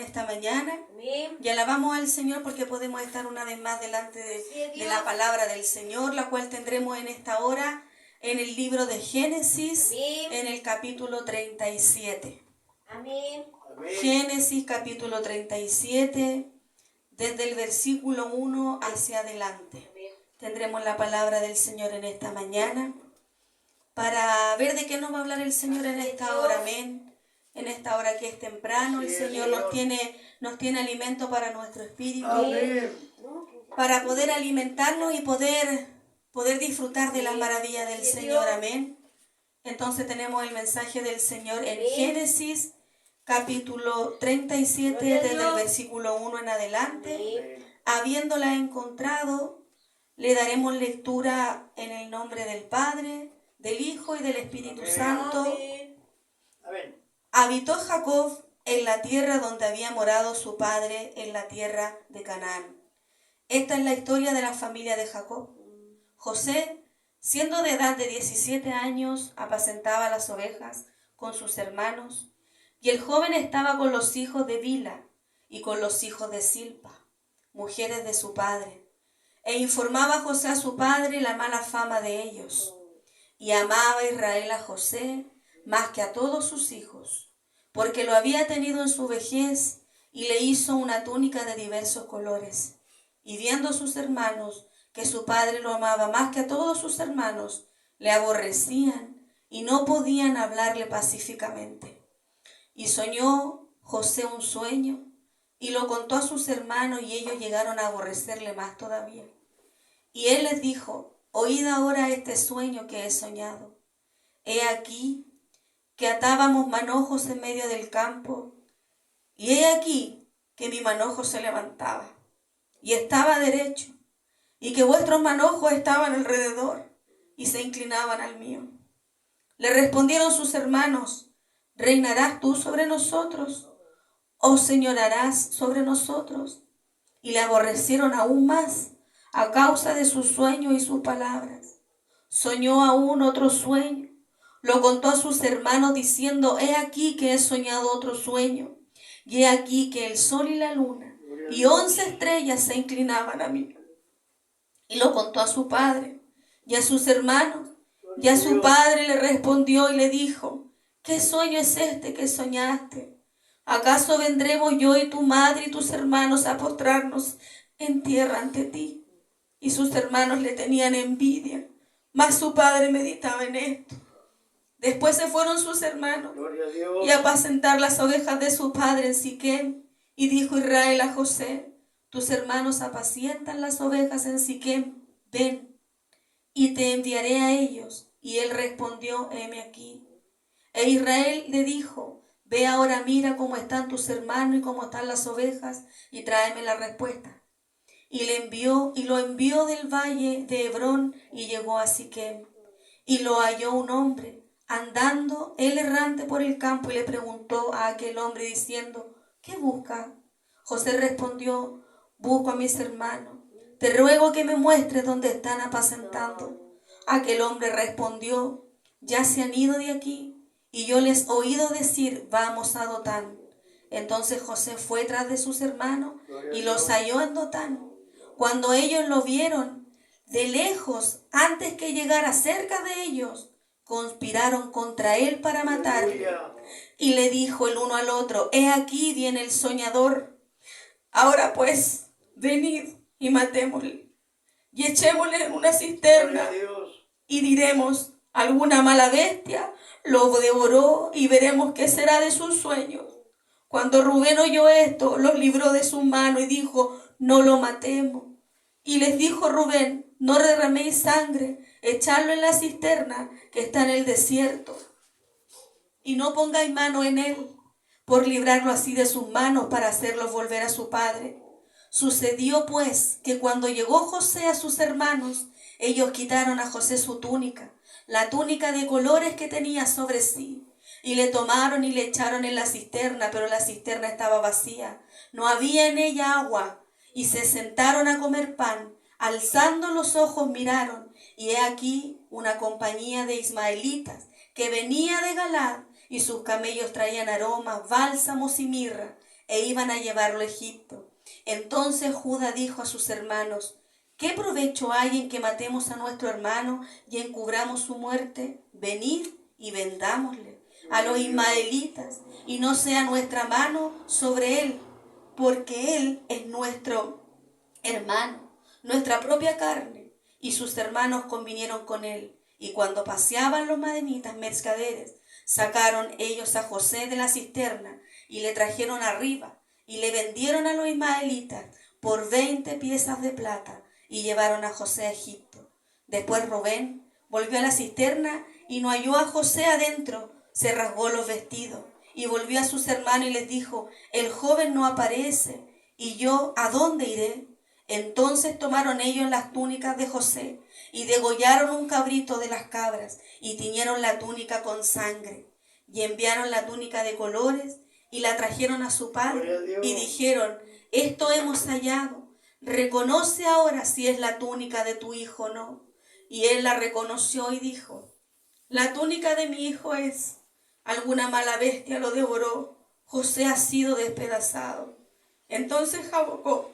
en esta mañana. Amén. Y alabamos al Señor porque podemos estar una vez más delante de la palabra del Señor, la cual tendremos en esta hora en el libro de Génesis, Amén. en el capítulo 37. Amén. Génesis capítulo 37, desde el versículo 1 hacia adelante. Amén. Tendremos la palabra del Señor en esta mañana para ver de qué nos va a hablar el Señor en esta hora. Amén. En esta hora que es temprano, el Señor nos tiene alimento para nuestro espíritu, para poder alimentarnos y poder disfrutar de las maravillas del Señor. Amén. Entonces tenemos el mensaje del Señor en Génesis capítulo 37, desde el versículo 1 en adelante. Habiéndola encontrado, le daremos lectura en el nombre del Padre, del Hijo y del Espíritu Santo. Amén. Habitó Jacob en la tierra donde había morado su padre, en la tierra de Canaán. Esta es la historia de la familia de Jacob. José, siendo de edad de 17 años, apacentaba las ovejas con sus hermanos, y el joven estaba con los hijos de Bila y con los hijos de Silpa, mujeres de su padre, e informaba a José a su padre la mala fama de ellos. Y amaba Israel a José más que a todos sus hijos, porque lo había tenido en su vejez, y le hizo una túnica de diversos colores. Y viendo sus hermanos que su padre lo amaba más que a todos sus hermanos, le aborrecían y no podían hablarle pacíficamente. Y soñó José un sueño, y lo contó a sus hermanos, y ellos llegaron a aborrecerle más todavía. Y él les dijo: oíd ahora este sueño que he soñado. He aquí que atábamos manojos en medio del campo, y he aquí que mi manojo se levantaba, y estaba derecho, y que vuestros manojos estaban alrededor, y se inclinaban al mío. Le respondieron sus hermanos: ¿reinarás tú sobre nosotros, o señorarás sobre nosotros? Y le aborrecieron aún más a causa de sus sueños y sus palabras. Soñó aún otro sueño, lo contó a sus hermanos diciendo: he aquí que he soñado otro sueño, y he aquí que el sol y la luna y 11 estrellas se inclinaban a mí. Y lo contó a su padre y a sus hermanos, y a su padre le respondió y le dijo: ¿qué sueño es este que soñaste? ¿Acaso vendremos yo y tu madre y tus hermanos a postrarnos en tierra ante ti? Y sus hermanos le tenían envidia, mas su padre meditaba en esto. Después se fueron sus hermanos y a apacentar las ovejas de su padre en Siquem. Y dijo Israel a José: tus hermanos apacientan las ovejas en Siquem, ven, y te enviaré a ellos. Y él respondió: heme aquí. E Israel le dijo: ve ahora, mira cómo están tus hermanos y cómo están las ovejas, y tráeme la respuesta. Y lo envió del valle de Hebrón, y llegó a Siquem. Y lo halló un hombre andando él errante por el campo, y le preguntó a aquel hombre diciendo: ¿qué busca? José respondió: busco a mis hermanos, te ruego que me muestres dónde están apacentando. Aquel hombre respondió: ya se han ido de aquí, y yo les he oído decir: vamos a Dotán. Entonces José fue tras de sus hermanos y los halló en Dotán. Cuando ellos lo vieron de lejos, antes que llegara cerca de ellos, conspiraron contra él para matarle. Y le dijo el uno al otro: he aquí viene el soñador. Ahora pues, venid y matémosle, y echémosle en una cisterna, y diremos: alguna mala bestia lo devoró, y veremos qué será de sus sueños. Cuando Rubén oyó esto, los libró de su mano y dijo: no lo matemos. Y les dijo Rubén: no derraméis sangre, echadlo en la cisterna que está en el desierto, y no pongáis mano en él, por librarlo así de sus manos, para hacerlo volver a su padre. Sucedió pues que cuando llegó José a sus hermanos, ellos quitaron a José su túnica, la túnica de colores que tenía sobre sí, y le tomaron y le echaron en la cisterna, pero la cisterna estaba vacía, no había en ella agua. Y se sentaron a comer pan, alzando los ojos miraron, y he aquí una compañía de ismaelitas que venía de Galaad, y sus camellos traían aromas, bálsamos y mirra. e iban a llevarlo a Egipto. Entonces Judá dijo a sus hermanos: ¿qué provecho hay en que matemos a nuestro hermano y encubramos su muerte? Venid y vendámosle a los ismaelitas, y no sea nuestra mano sobre él, porque él es nuestro hermano, nuestra propia carne. Y sus hermanos convinieron con él. Y cuando paseaban los madianitas mercaderes, sacaron ellos a José de la cisterna y le trajeron arriba, y le vendieron a los ismaelitas por 20 piezas de plata, y llevaron a José a Egipto. Después Rubén volvió a la cisterna y no halló a José adentro. Se rasgó los vestidos y volvió a sus hermanos y les dijo: el joven no aparece, y yo ¿a dónde iré? Entonces tomaron ellos las túnicas de José y degollaron un cabrito de las cabras y tiñeron la túnica con sangre y enviaron la túnica de colores y la trajeron a su padre y dijeron: esto hemos hallado, reconoce ahora si es la túnica de tu hijo o no. Y él la reconoció y dijo: la túnica de mi hijo es. Alguna mala bestia lo devoró. José ha sido despedazado. Entonces Jacob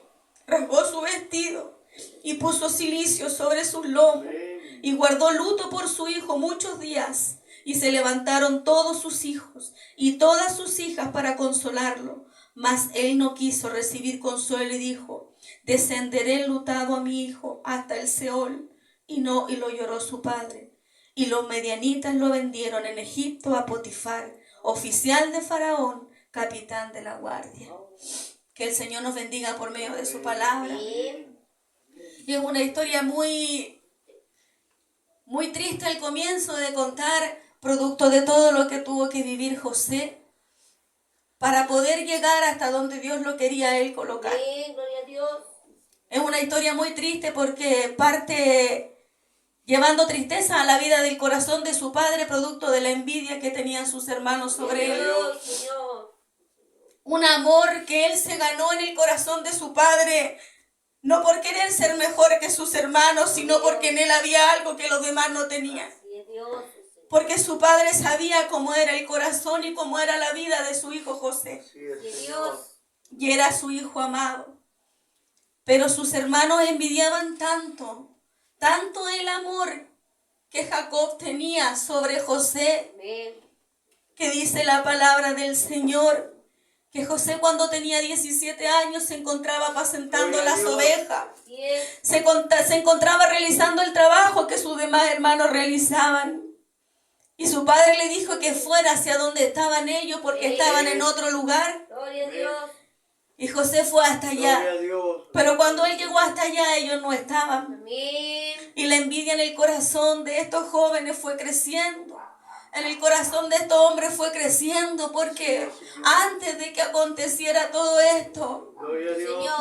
rasgó su vestido y puso cilicio sobre sus lomos y guardó luto por su hijo muchos días. Y se levantaron todos sus hijos y todas sus hijas para consolarlo. Mas él no quiso recibir consuelo y dijo: descenderé enlutado a mi hijo hasta el Seol. Y lo lloró su padre. Y los medianitas lo vendieron en Egipto a Potifar, oficial de Faraón, capitán de la guardia. Que el Señor nos bendiga por medio de su palabra. Y es una historia muy triste al comienzo de contar, producto de todo lo que tuvo que vivir José para poder llegar hasta donde Dios lo quería a él colocar. Gloria a Dios. Es una historia muy triste porque parte llevando tristeza a la vida del corazón de su padre, producto de la envidia que tenían sus hermanos sobre él. Un amor que él se ganó en el corazón de su padre, no por querer ser mejor que sus hermanos, sino porque en él había algo que los demás no tenían. Porque su padre sabía cómo era el corazón y cómo era la vida de su hijo José. Y era su hijo amado. Pero sus hermanos envidiaban tanto el amor que Jacob tenía sobre José, que dice la palabra del Señor, que José cuando tenía 17 años se encontraba apacentando las ovejas. Se encontraba realizando el trabajo que sus demás hermanos realizaban. Y su padre le dijo que fuera hacia donde estaban ellos porque estaban en otro lugar. Gloria a Dios. Y José fue hasta allá. Pero cuando él llegó hasta allá, ellos no estaban. Amén. Y la envidia en el corazón de estos jóvenes fue creciendo. En el corazón de estos hombres fue creciendo porque antes de que aconteciera todo esto,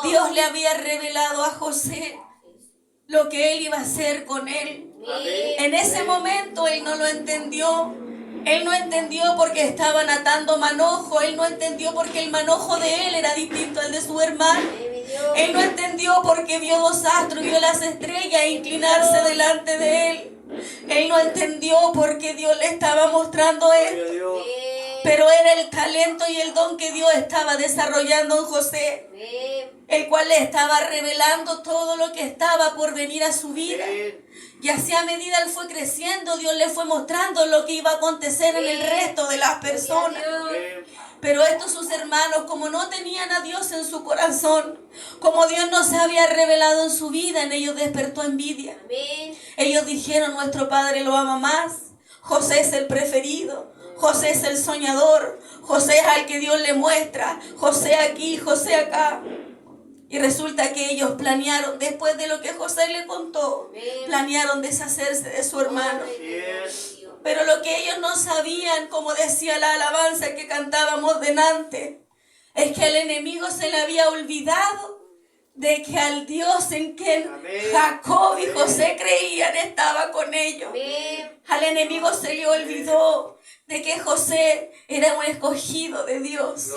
Dios le había revelado a José lo que él iba a hacer con él. En ese momento él no lo entendió. Él no entendió porque estaban atando manojo. Él no entendió porque el manojo de él era distinto al de su hermano. Él no entendió porque vio los astros, vio las estrellas inclinarse delante de él. Él no entendió porque Dios le estaba mostrando esto. Pero era el talento y el don que Dios estaba desarrollando en José, el cual le estaba revelando todo lo que estaba por venir a su vida. Y así a medida él fue creciendo, Dios le fue mostrando lo que iba a acontecer en el resto de las personas. Pero estos sus hermanos, como no tenían a Dios en su corazón, como Dios no se había revelado en su vida, en ellos despertó envidia. Ellos dijeron: nuestro padre lo ama más, José es el preferido, José es el soñador, José es al que Dios le muestra, José aquí, José acá. Y resulta que ellos planearon, después de lo que José le contó, planearon deshacerse de su hermano. Pero lo que ellos no sabían, como decía la alabanza que cantábamos delante, es que al enemigo se le había olvidado de que al Dios en quien Jacob y José creían estaba con ellos. Al enemigo se le olvidó de que José era un escogido de Dios.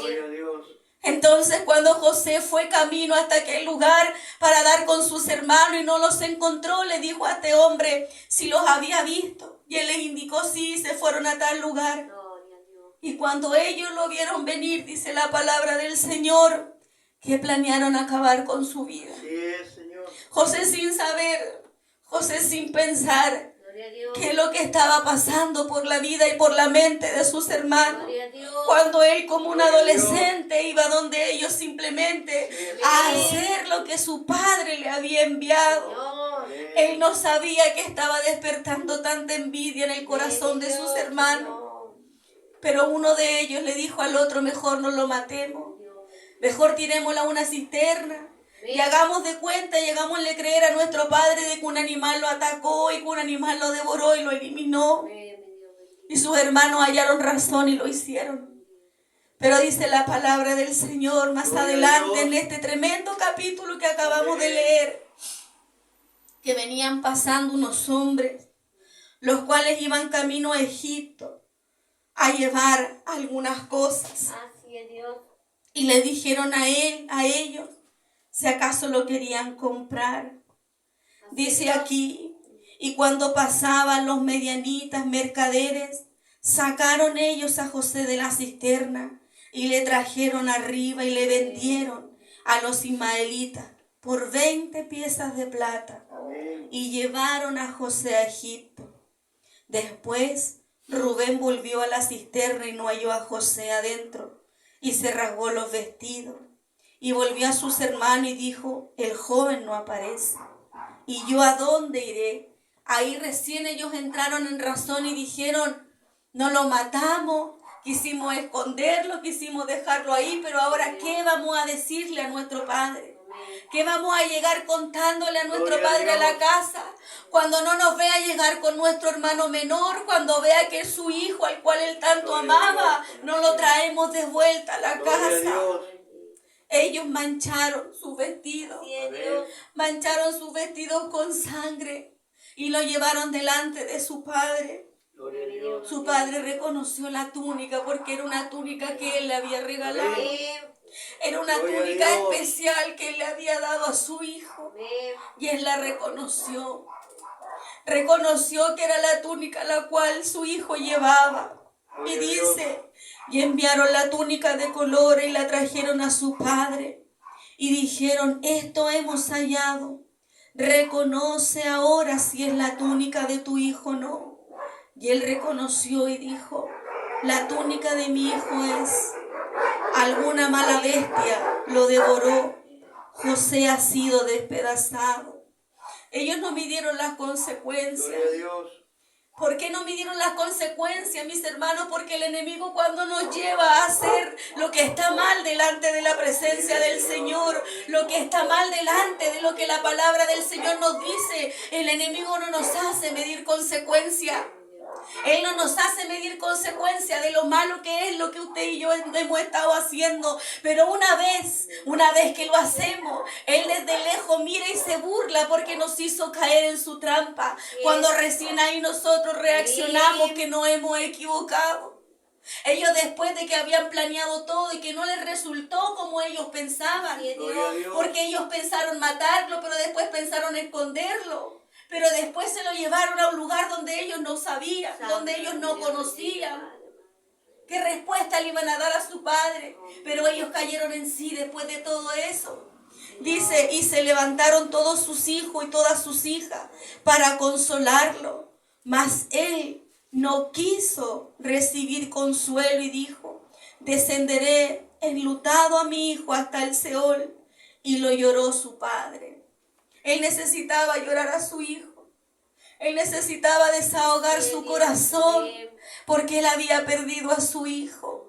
Entonces cuando José fue camino hasta aquel lugar para dar con sus hermanos y no los encontró, le dijo a este hombre si los había visto. Y él les indicó: sí, se fueron a tal lugar. Y cuando ellos lo vieron venir, dice la palabra del Señor, que planearon acabar con su vida. Así es, Señor. José sin saber, José sin pensar Gloria a Dios. qué es lo que estaba pasando por la vida y por la mente de sus hermanos. Gloria a Dios. Cuando él como un adolescente iba donde ellos simplemente a hacer lo que su padre le había enviado. Señor. Él no sabía que estaba despertando tanta envidia en el corazón de sus hermanos. Pero uno de ellos le dijo al otro, mejor no lo matemos. Mejor tirémoslo a una cisterna. Y hagamos de cuenta y hagámosle creer a nuestro padre de que un animal lo atacó y que un animal lo devoró y lo eliminó. Y sus hermanos hallaron razón y lo hicieron. Pero dice la palabra del Señor más Gloria a adelante Dios. en este tremendo capítulo que acabamos de leer, que venían pasando unos hombres, los cuales iban camino a Egipto a llevar algunas cosas. Así es Dios. Y le dijeron a ellos, si acaso lo querían comprar. Dice aquí, y cuando pasaban los medianitas mercaderes, sacaron ellos a José de la cisterna y le trajeron arriba y le vendieron a los ismaelitas por 20 piezas de plata Amén. y llevaron a José a Egipto. Después Rubén volvió a la cisterna y no halló a José adentro y se rasgó los vestidos. Y volvió a sus hermanos y dijo, el joven no aparece. ¿Y yo a dónde iré? Ahí recién ellos entraron en razón y dijeron, no lo matamos, quisimos esconderlo, quisimos dejarlo ahí, pero ahora ¿qué vamos a decirle a nuestro padre? ¿Qué vamos a llegar contándole a nuestro Gloria a padre a la Dios. casa? Cuando no nos vea llegar con nuestro hermano menor, cuando vea que es su hijo al cual él tanto Gloria a amaba, Dios. no lo traemos de vuelta a la Gloria a casa. Dios. Ellos mancharon sus vestidos, Así es Dios. mancharon sus vestidos con sangre y lo llevaron delante de su padre. Gloria a Dios. Su padre reconoció la túnica porque era una túnica que él le había regalado. Amén. Era una Gloria a túnica Dios. especial que él le había dado a su hijo. Amén. Y él la reconoció. Reconoció que era la túnica la cual su hijo llevaba. Y dice, y enviaron la túnica de color y la trajeron a su padre. Y dijeron, esto hemos hallado. Reconoce ahora si es la túnica de tu hijo o no. Y él reconoció y dijo, la túnica de mi hijo es. Alguna mala bestia lo devoró. José ha sido despedazado. Ellos no midieron las consecuencias. Gloria a Dios. ¿Por qué no midieron las consecuencias, mis hermanos? Porque el enemigo cuando nos lleva a hacer lo que está mal delante de la presencia del Señor, lo que está mal delante de lo que la palabra del Señor nos dice, el enemigo no nos hace medir consecuencias. Él no nos hace medir consecuencias de lo malo que es lo que usted y yo hemos estado haciendo. Pero una vez que lo hacemos, Él desde lejos mira y se burla porque nos hizo caer en su trampa. Cuando recién ahí nosotros reaccionamos que nos hemos equivocado. Ellos después de que habían planeado todo y que no les resultó como ellos pensaban. Gloria a Dios. Porque ellos pensaron matarlo, pero después pensaron esconderlo. Pero después se lo llevaron a un lugar donde ellos no sabían, donde ellos no conocían. ¿Qué respuesta le iban a dar a su padre? Pero ellos cayeron en sí después de todo eso. Dice, y se levantaron todos sus hijos y todas sus hijas para consolarlo. Mas él no quiso recibir consuelo y dijo, descenderé enlutado a mi hijo hasta el Seol. Y lo lloró su padre. Él necesitaba llorar a su hijo. Él necesitaba desahogar su corazón porque él había perdido a su hijo.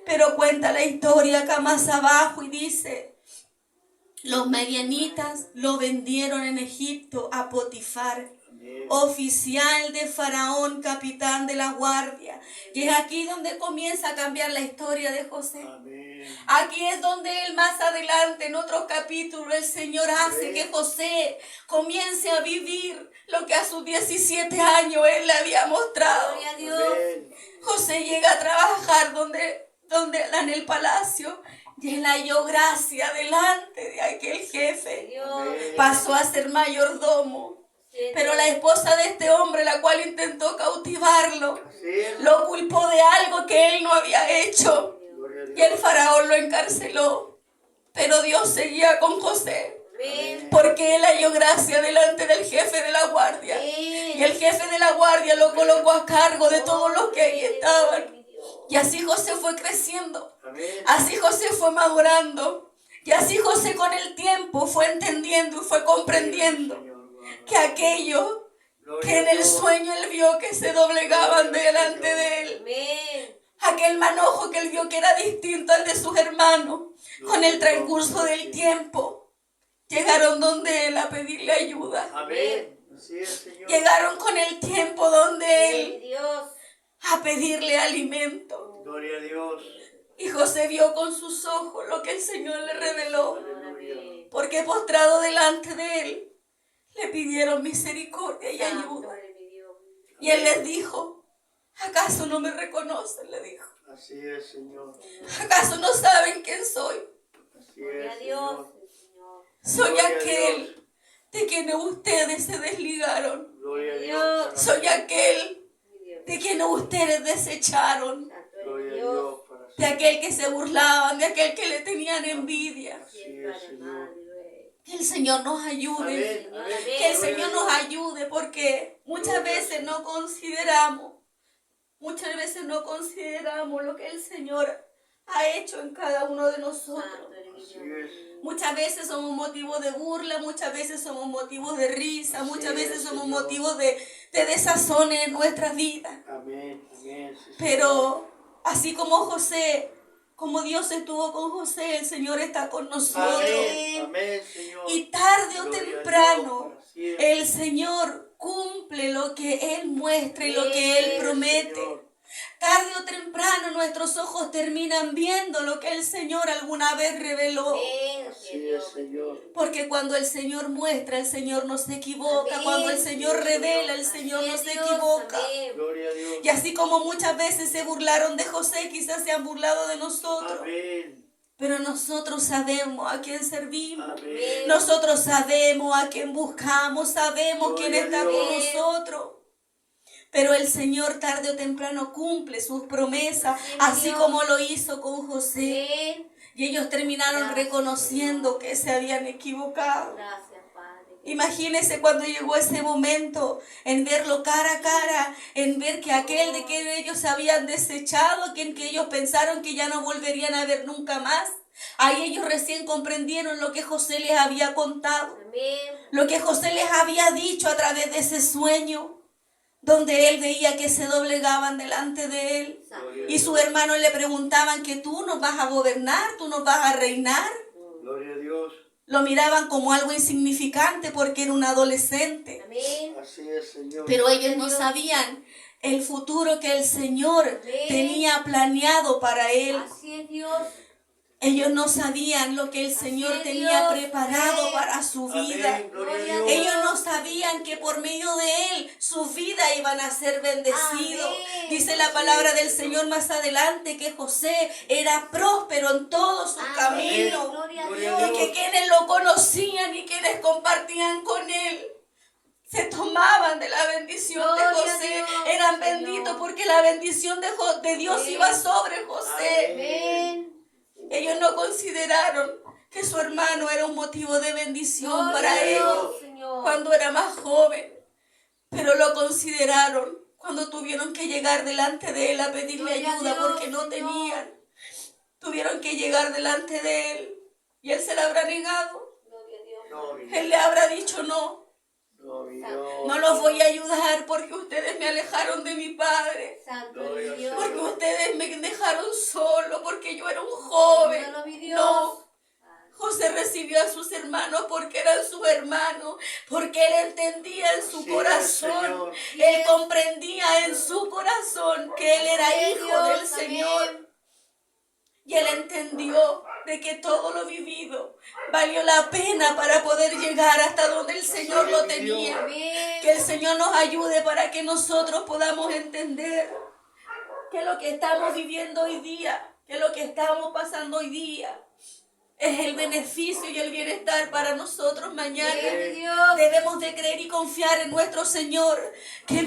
Pero cuenta la historia acá más abajo y dice, los medianitas lo vendieron en Egipto a Potifar, oficial de Faraón, capitán de la guardia. Y es aquí donde comienza a cambiar la historia de José. Amén. Aquí es donde él más adelante, en otros capítulos, el Señor hace que José comience a vivir lo que a sus 17 años él le había mostrado. Gloria a Dios. Amén. José llega a trabajar en el palacio y él halló gracia delante de aquel jefe. Dios. Pasó a ser mayordomo. Pero la esposa de este hombre, la cual intentó cautivarlo, Así es. lo culpó de algo que él no había hecho. Gloria a Y Dios. el faraón lo encarceló. Pero Dios seguía con José, Amén. porque él halló gracia delante del jefe de la guardia. Y el jefe de la guardia lo colocó a cargo de todos los que ahí estaban. Y así José fue creciendo. Amén. Así José fue madurando. Y así José con el tiempo fue entendiendo y fue comprendiendo Señor, que aquello gloria que en a el Dios. sueño él vio que se doblegaban delante de él, Amén. aquel manojo que él vio que era distinto al de sus hermanos, con el transcurso del tiempo, llegaron donde él a pedirle ayuda. Amén. Así es, Señor. Llegaron con el tiempo donde él Mi Dios. a pedirle alimento. Gloria a Dios. Y José vio con sus ojos lo que el Señor le reveló, Aleluya. porque postrado delante de él, le pidieron misericordia y Santo ayuda. eres mi Dios. Y él les dijo, ¿acaso no me reconocen? Le dijo. Así es, Señor. ¿Acaso no saben quién soy? Así Gloria a es, Dios, Señor. Señor. Soy Gloria a aquel Dios. de quienes ustedes se desligaron. Gloria a Dios. Dios. Soy aquel Mi Dios. de quienes ustedes desecharon. Santo eres mi Gloria a Dios. Dios para De siempre. aquel que se burlaban, de aquel que le tenían envidia. Así Siempre es, Señor. Padre. Que el Señor nos ayude. Amén. Amén. Que el Gloria a Señor Dios. nos ayude porque muchas veces no consideramos lo que el Señor ha hecho en cada uno de nosotros. Santo eres mi Así Dios. es. Muchas veces somos motivos de burla, muchas veces somos motivos de risa, muchas Así es, veces somos Señor. motivos de desazones en nuestras vidas. Amén. Amén. Sí, Señor. Pero así como José, como Dios estuvo con José, el Señor está con nosotros. Amén. Amén, Señor. Y tarde o Gloria a temprano, Dios para siempre. el Señor cumple lo que Él muestra y lo que Él Así es, promete. Señor. Tarde o temprano nuestros ojos terminan viendo lo que el Señor alguna vez reveló. Amén. Así es, Señor. Porque cuando el Señor muestra, el Señor no se equivoca. Amén. Cuando el Señor revela, el Señor no se equivoca. Gloria a Dios. Y así como muchas veces se burlaron de José, quizás se han burlado de nosotros. Amén. Pero nosotros sabemos a quién servimos. Amén. Nosotros sabemos a quién buscamos. Sabemos quién Gloria a está con Dios. nosotros. Pero el Señor tarde o temprano cumple sus promesas, Así es, así Dios. como lo hizo con José. Amén. Y ellos terminaron Gracias, reconociendo que se habían equivocado. Gracias, Padre. Imagínense cuando llegó ese momento, en verlo cara a cara, en ver que aquel de que ellos se habían desechado, que ellos pensaron que ya no volverían a ver nunca más. Ahí ellos recién comprendieron lo que José les había contado, Amén. lo que José les había dicho a través de ese sueño, donde él veía que se doblegaban delante de él. Santo. Y sus hermanos le preguntaban que tú nos vas a gobernar, tú nos vas a reinar. Gloria a Dios. Lo miraban como algo insignificante porque era un adolescente. Amén. Así es, Señor. Pero ellos no sabían el futuro que el Señor tenía planeado para él. Así es, Dios. Ellos no sabían lo que el Señor es, tenía Dios. preparado Amén. para su vida. Amén. Gloria a Gloria a Dios. Ellos no sabían que por medio de él su vida iban a ser bendecidos. Amén. Dice la palabra del Señor más adelante que José era próspero en todos sus Amén. caminos. Gloria a Gloria a Dios. Y que quienes lo conocían y quienes compartían con él se tomaban de la bendición de Gloria a José. Dios, Eran Señor. benditos porque la bendición de Dios Amén. iba sobre José. Amén. Ellos no consideraron que su hermano era un motivo de bendición Gloria para a ellos Dios, Señor. cuando era más joven, pero lo consideraron cuando tuvieron que llegar delante de él a pedirle Gloria a ayuda Dios, porque no Señor. tenían. Tuvieron que llegar delante de él y él se le habrá negado. Gloria a Dios. Gloria Él le habrá dicho no. Gloria a Dios. No los voy a ayudar porque ustedes me alejaron de mi padre. Santo Gloria es Dios. Porque ustedes me dejaron solo, porque yo era un joven. Gloria a mi Dios. No. José recibió a sus hermanos porque eran sus hermanos, porque él entendía en su Así es, corazón, Señor. él comprendía en su corazón que él era Así es, hijo Dios. del Señor. Amén. Y él entendió de que todo lo vivido valió la pena para poder llegar hasta donde el Señor lo tenía. Amén. Que el Señor nos ayude para que nosotros podamos entender que lo que estamos viviendo hoy día, que lo que estamos pasando hoy día, es el beneficio y el bienestar para nosotros mañana. Amén, Dios. Debemos de creer y confiar en nuestro Señor, que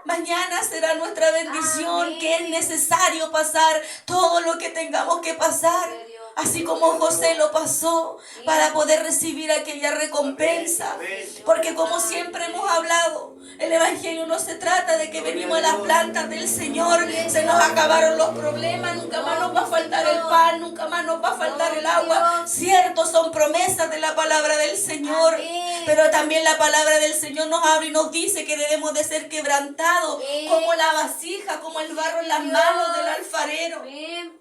mañana será nuestra bendición, Amén. que es necesario pasar todo lo que tengamos que pasar. Así como José lo pasó para poder recibir aquella recompensa. Porque como siempre hemos hablado, el Evangelio no se trata de que venimos a las plantas del Señor, se nos acabaron los problemas, nunca más nos va a faltar el pan, nunca más nos va a faltar el agua. Cierto, son promesas de la palabra del Señor, pero también la palabra del Señor nos habla y nos dice que debemos de ser quebrantados como la vasija, como el barro en las manos del alfarero. Amén.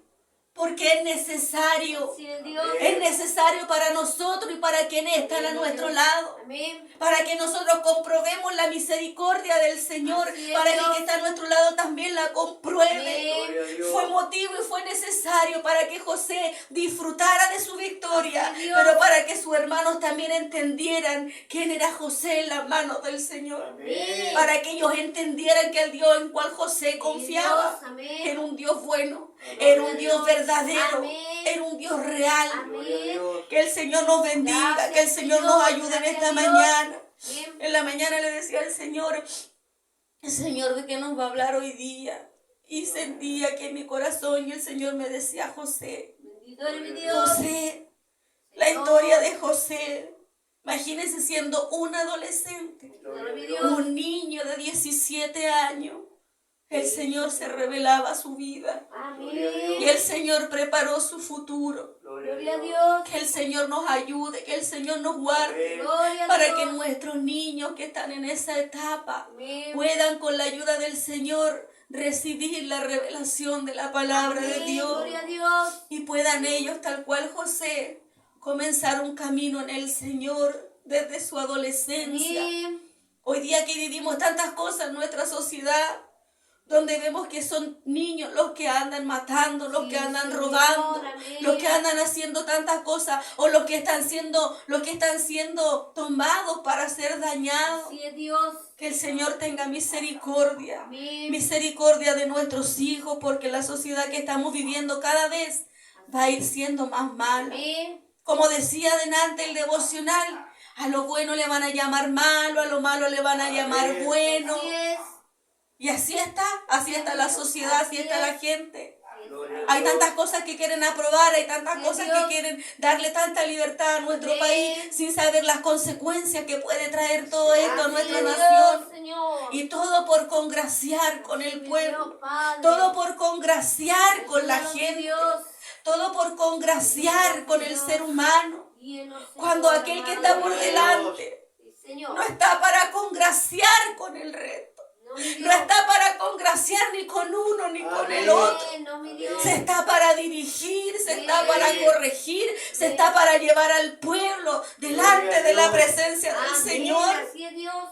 Porque es necesario. Sí, Dios. Es necesario para nosotros y para quienes están a nuestro lado. Amén. Para que nosotros comprobemos la misericordia del Señor. Así es, Para que el Dios. que está a nuestro lado también la compruebe. Amén. Gloria a Dios. Fue motivo y fue necesario para que José disfrutara de su victoria. Así es, Dios. Pero para que sus hermanos también entendieran quién era José en las manos del Señor. Amén. Para que ellos entendieran que el Dios en cual José confiaba Dios, amén. era un Dios bueno, Amén. era un Dios verdadero, Amén. era un Dios real. Gloria a Dios. Que el Señor nos bendiga, Gracias, que el Señor Señor. nos ayude en Gracias, esta Dios. mañana. Amén. En la mañana le decía al Señor, el Señor, ¿de qué nos va a hablar hoy día? Y sentía que en mi corazón y el Señor me decía, José, Bendito eres mi Dios. José, la historia de José. Imagínense siendo un adolescente, Gloria a Dios. Dios. un niño de 17 años. El Señor se revelaba su vida Amén. y el Señor preparó su futuro. Gloria a Gloria a Dios. Dios. Que el Señor nos ayude, que el Señor nos guarde, Amén. Gloria a para Dios. que nuestros niños que están en esa etapa Amén. puedan con la ayuda del Señor recibir la revelación de la palabra de Amén. Dios Gloria a Dios. y puedan ellos, tal cual José, comenzar un camino en el Señor desde su adolescencia. Amén. Hoy día que vivimos tantas cosas en nuestra sociedad, donde vemos que son niños los que andan matando, los Sí, que andan Señor, robando, amén. los que andan haciendo tantas cosas, o los que están siendo tomados para ser dañados. Así es, Dios. Que el Señor tenga misericordia, Amén. misericordia de nuestros hijos, porque la sociedad que estamos viviendo cada vez va a ir siendo más mala. Amén. Como decía delante el devocional, a lo bueno le van a llamar malo, a lo malo le van a llamar Amén. bueno. Así es. Y así está la sociedad, así está la gente. Gloria a Hay Dios. tantas cosas que quieren aprobar, hay tantas Sí, cosas Dios. que quieren darle tanta libertad a nuestro Amén. país sin saber las consecuencias que puede traer todo esto a Así nuestra es, nación. Dios, Señor. Y todo por congraciar con el Mi pueblo, Dios, Padre. todo por congraciar con la Ayúdanos, gente, Dios. todo por congraciar con el ser humano. Guíenos, Señor, Cuando aquel que está por amado. delante Sí, Señor. no está para congraciar con el resto. No, mi Dios. No está para congraciar ni con uno ni con el Amén. otro. No, mi Dios. Se está para dirigir, se está para Amén. corregir, se está para llevar al pueblo delante de la presencia del Amén. Señor. Así es, Dios.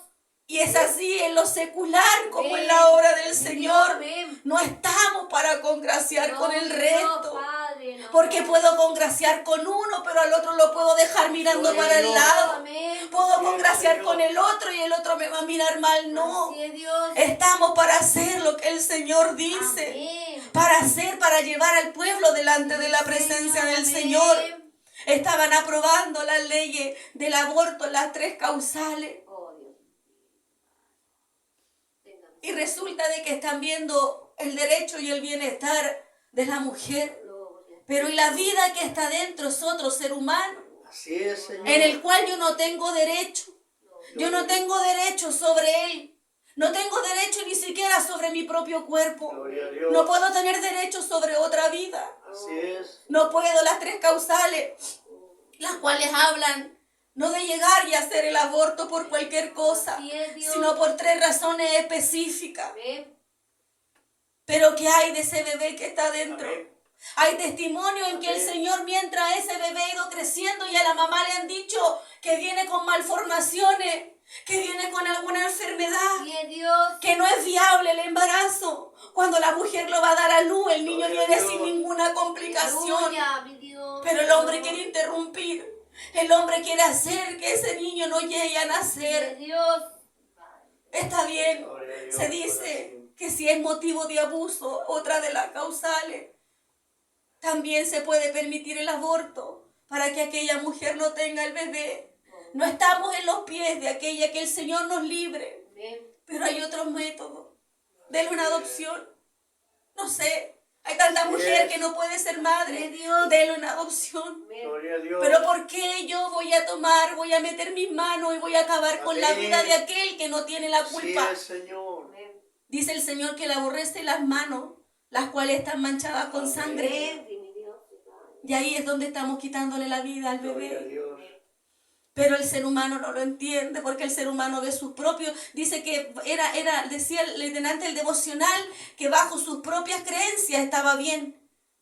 Y es así en lo secular como Amén. en la obra del Mi Señor. Amén. No estamos para congraciar No, con el mi Dios, resto. Padre, no. Porque puedo congraciar con uno, pero al otro lo puedo dejar mirando Gloria para a el Dios. lado. Amén. Puedo Así es, congraciar Señor. con el otro y el otro me va a mirar mal. No. Así es, Dios. Estamos para hacer lo que el Señor dice. Amén. Para llevar al pueblo delante de la presencia del Amén. Señor. Estaban aprobando las leyes del aborto, las 3 causales. Oh, Dios. Tenga Y resulta de que están viendo el derecho y el bienestar de la mujer. gloria. Pero y la vida que está dentro es otro ser humano, Así es, Señor. en el cual yo no tengo derecho. Yo no tengo derecho sobre él. No tengo derecho ni siquiera sobre mi propio cuerpo. Gloria a Dios. No puedo tener derecho sobre otra vida. Así es. No puedo las 3 causales, las cuales hablan no de llegar y hacer el aborto por cualquier cosa, Así es, Dios. sino por 3 razones específicas. Amén. Pero ¿qué hay de ese bebé que está dentro? Amén. Hay testimonio en que el Amén. Señor, mientras ese bebé ha ido creciendo y a la mamá le han dicho que viene con malformaciones, que viene con alguna enfermedad, Así es, Dios. que no es viable el embarazo. Cuando la mujer lo va a dar a luz, el niño Gloria a viene Dios. sin ninguna complicación. Aleluya, mi Dios. Pero el hombre quiere interrumpir. El hombre quiere hacer que ese niño no llegue a Así es, nacer. Dios. Está bien. Gloria a Dios. Se dice que si es motivo de abuso, otra de las causales, También se puede permitir el aborto para que aquella mujer no tenga el bebé. No estamos en los pies de aquella que el Señor nos libre. Amén. Pero hay otros métodos. Denle una adopción. No sé. Hay tanta mujer que no puede ser madre. Denle una adopción. Amén. Gloria a Dios. Pero ¿por qué yo voy a meter mis manos y voy a acabar con la Amén. vida de aquel que no tiene la Así culpa? es, Señor. Amén. Dice el Señor que le aborrece las manos, las cuales están manchadas con sangre. Amén. Sí, mi Dios. Y ahí es donde estamos quitándole la vida al Gloria a bebé. Dios. Pero el ser humano no lo entiende porque el ser humano ve sus propios, dice que decía el tenante del devocional que bajo sus propias creencias estaba bien.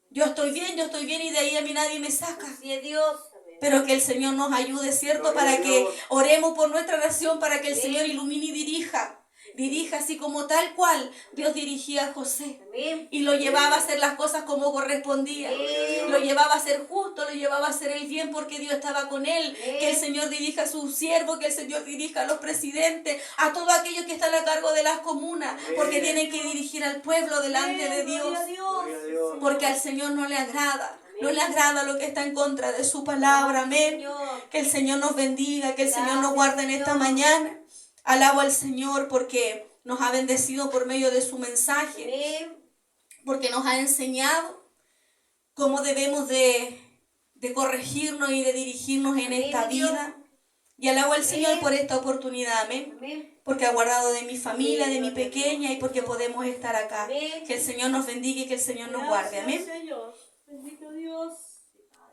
Yo estoy bien y de ahí a mí nadie me saca. Así es Dios. Amén. Pero que el Señor nos ayude, ¿cierto? Gloria Para a que Dios. oremos por nuestra nación, para que el Amén. Señor ilumine y dirija. Dirija así como tal cual Dios dirigía a José. Amén. Y lo llevaba a hacer las cosas como correspondía. Amén. Lo llevaba a ser justo, lo llevaba a hacer el bien porque Dios estaba con él. Amén. Que el Señor dirija a sus siervos, que el Señor dirija a los presidentes, a todos aquellos que están a cargo de las comunas, Amén. porque tienen que dirigir al pueblo delante de Dios. Gloria a Dios. Gloria a Dios. Porque al Señor no le agrada. No le agrada lo que está en contra de su palabra. Amén. Señor. Que el Señor nos bendiga, que el Señor nos Gracias, guarde en esta Dios. mañana. Alabo al Señor porque nos ha bendecido por medio de su mensaje, Amén. porque nos ha enseñado cómo debemos de corregirnos y de dirigirnos en Amén, esta Dios. vida. Y alabo al Señor Amén. por esta oportunidad, amén. Amén. Porque ha guardado de mi familia, de mi Amén. pequeña y porque podemos estar acá. Amén. Que el Señor nos bendiga y que el Señor nos guarde, amén. Gracias, Señor. Bendito Dios.